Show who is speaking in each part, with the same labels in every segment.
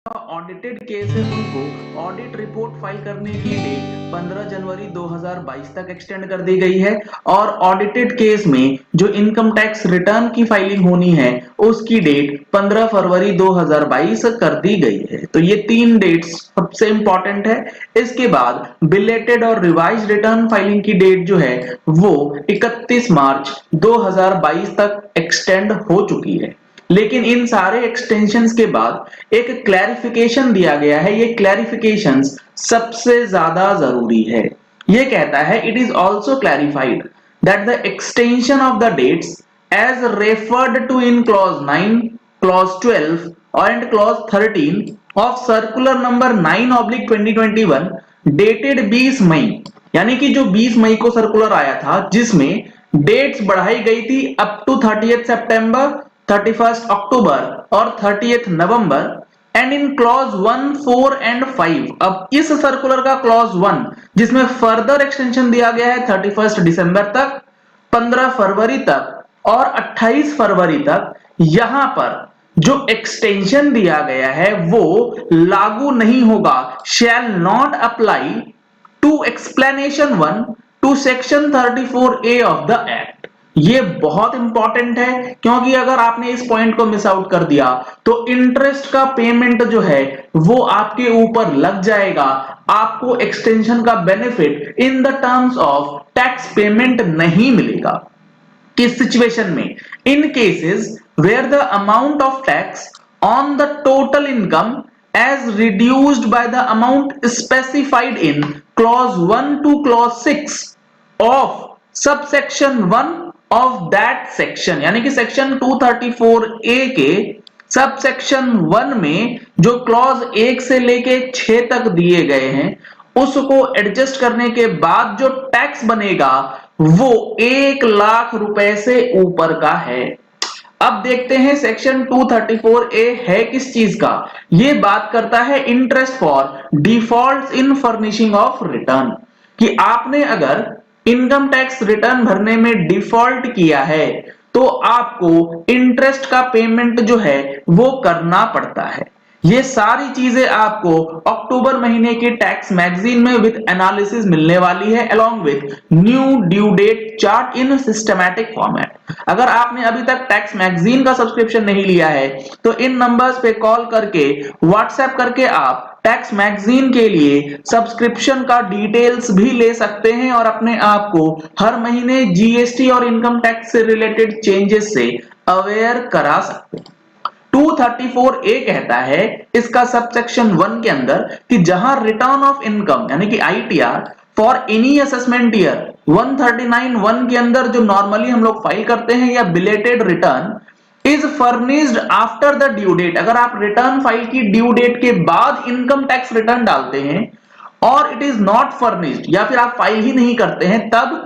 Speaker 1: Audited case है उनको audit report file करने की डेट 15 जनवरी 2022 तक एक्सटेंड कर दी गई है और ऑडिटेड केस में जो इनकम टैक्स रिटर्न की फाइलिंग होनी है उसकी डेट 15 फरवरी 2022 कर दी गई है। तो ये तीन डेट्स सबसे इंपॉर्टेंट है। इसके बाद बिलेटेड और रिवाइज रिटर्न फाइलिंग की डेट जो है वो 31 मार्च 2022 तक एक्सटेंड हो चुकी है। लेकिन इन सारे एक्सटेंशंस के बाद एक क्लैरिफिकेशन दिया गया है। ये क्लैरिफिकेशंस सबसे ज्यादा जरूरी है। ये कहता है it is also clarified that the extension of the dates as referred to in clause 9, clause 12 and clause 13 of circular number 9/2021 dated 20 May, यानी कि जो 20 मई को सर्कुलर आया था जिसमें डेट्स बढ़ाई गई थी अप टू 30 सितंबर, 31 अक्टूबर और 30 नवंबर एंड इन क्लॉज 1, 4 एंड 5। अब इस सर्कुलर का क्लॉज 1 जिसमें फर्दर एक्सटेंशन दिया गया है 31 दिसंबर तक, 15 फरवरी तक और 28 फरवरी तक, यहां पर जो एक्सटेंशन दिया गया है वो लागू नहीं होगा, shall not apply to explanation 1 to section 34A of the act. ये बहुत इंपॉर्टेंट है क्योंकि अगर आपने इस पॉइंट को मिस आउट कर दिया तो इंटरेस्ट का पेमेंट जो है वो आपके ऊपर लग जाएगा। आपको एक्सटेंशन का benefit in the terms of tax payment नहीं मिलेगा। किस सिचुएशन में? In cases where the amount of tax on the total income as reduced by the amount specified in clause 1 to clause 6 of subsection 1 of that section, यानी कि section 234A के subsection 1 में जो clause 1 से लेके 6 तक दिए गए हैं उसको एडजस्ट करने के बाद जो टैक्स बनेगा वो 1 लाख रुपए से ऊपर का है। अब देखते हैं सेक्शन 234A है किस चीज का। ये बात करता है interest for default in furnishing of return, कि आपने अगर इनकम टैक्स रिटर्न भरने में डिफॉल्ट किया है तो आपको इंटरेस्ट का पेमेंट जो है वो करना पड़ता है। ये सारी चीजें आपको अक्टूबर महीने के टैक्स मैगजीन में विद एनालिसिस मिलने वाली है along with new due date chart in systematic format. अगर आपने अभी तक टैक्स मैगजीन का सब्सक्रिप्शन नहीं लिया है तो इन नंबर्स पे कॉल करके व्हाट्सएप करके आप टैक्स मैगजीन के लिए सब्सक्रिप्शन का डिटेल्स भी ले सकते हैं और अपने आप को हर महीने जीएसटी और इनकम टैक्स से रिलेटेड चेंजेस से अवेयर करा सकते हैं। 234A कहता है इसका सबसेक्शन 1 के अंदर कि जहां रिटर्न ऑफ इनकम यानी कि ITR for any assessment year 139(1) के अंदर जो नॉर्मली हम लोग फाइल करते हैं या belated return is furnished after the due date, अगर आप रिटर्न फाइल की ड्यू डेट के बाद इनकम टैक्स रिटर्न डालते हैं और इट इज नॉट फर्निश्ड या फिर आप फाइल ही नहीं करते हैं तब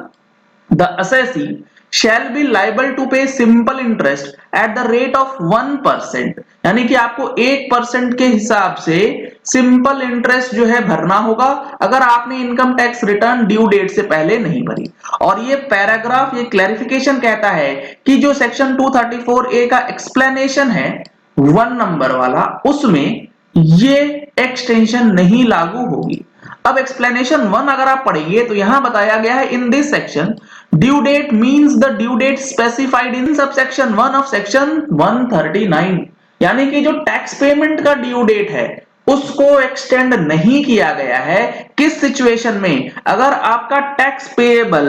Speaker 1: the assessee shall be liable to pay simple interest at the rate of 1%, यानी कि आपको 1% के हिसाब से सिंपल इंटरेस्ट जो है भरना होगा अगर आपने income tax return due date से पहले नहीं भरी। और ये पैराग्राफ ये क्लैरिफिकेशन कहता है कि जो सेक्शन 234A का एक्सप्लेनेशन है 1 नंबर वाला उसमें ये एक्सटेंशन नहीं लागू होगी। अब एक्सप्लेनेशन 1 अगर आप पढ़ेंगे तो यहां बताया गया है in this section due date means the due date specified in subsection 1 of section 139, यानी कि जो टैक्स पेमेंट का ड्यू डेट है उसको एक्सटेंड नहीं किया गया है। किस सिचुएशन में? अगर आपका टैक्स पेएबल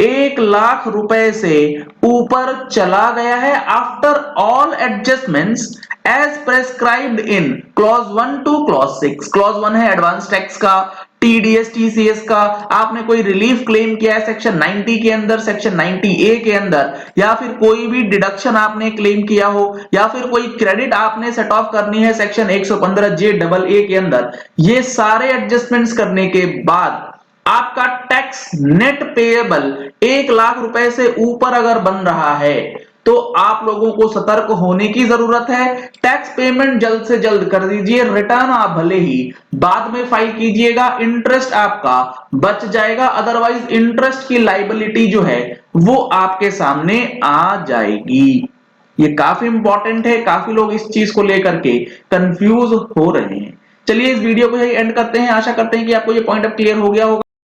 Speaker 1: 1 लाख रुपए से ऊपर चला गया है after all adjustments as prescribed in clause 1 to clause 6। Clause 1 है एडवांस टैक्स का, टीडीएस टीसीएस का, आपने कोई रिलीफ क्लेम किया है सेक्शन 90 के अंदर, सेक्शन 90A के अंदर, या फिर कोई भी डिडक्शन आपने क्लेम किया हो या फिर कोई क्रेडिट आपने सेट ऑफ करनी है सेक्शन 115JAA के अंदर, ये सारे एडजस्टमेंट्स करने के बाद आपका टैक्स नेट पेएबल 1 लाख रुपए से ऊपर अगर बन रहा है तो आप लोगों को सतर्क होने की जरूरत है। टैक्स पेमेंट जल्द से जल्द कर दीजिए, रिटर्न आप भले ही बाद में फाइल कीजिएगा, इंटरेस्ट आपका बच जाएगा, अदरवाइज इंटरेस्ट की लायबिलिटी जो है वो आपके सामने आ जाएगी। ये काफी इंपॉर्टेंट है, काफी लोग इस चीज को लेकर के कंफ्यूज हो रहे हैं। चलिए इस वीडियो को यही एंड करते हैं, आशा करते हैं कि आपको ये पॉइंट अब क्लियर हो गया होगा।